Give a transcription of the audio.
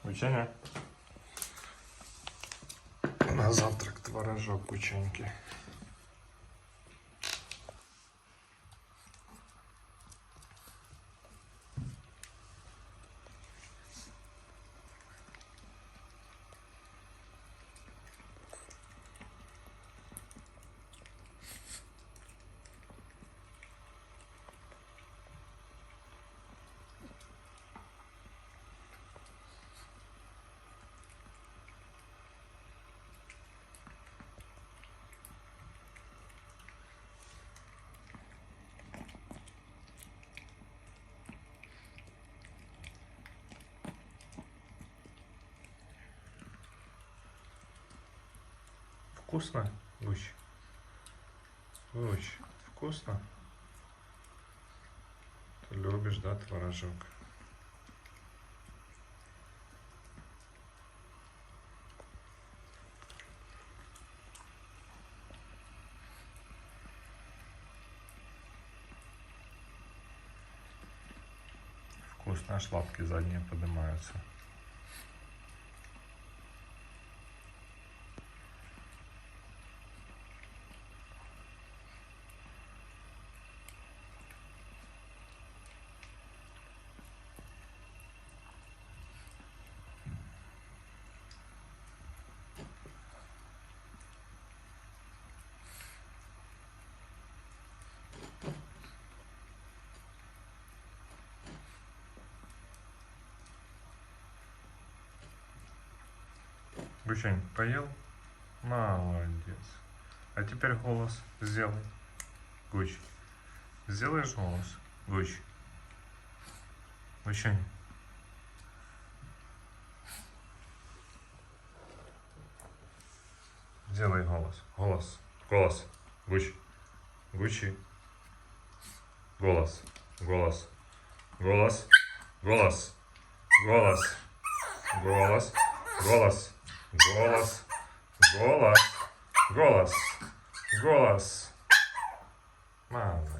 Гученя. На завтрак творожок Гученьки. Вкусно, Гусь? Гусь, вкусно? Ты любишь, да, творожок? Вкусно, аж лапки задние поднимаются. Гучень, поел? Молодец. А теперь голос сделай. Гуч. Сделаешь голос? Гуч. Гучень. Сделай голос. Голос. Голос. Гуч. Гучи. Голос. Голос. Голос. Голос. Голос. Голос. Голос. Голос. Голос. Голос. Голос. Мама.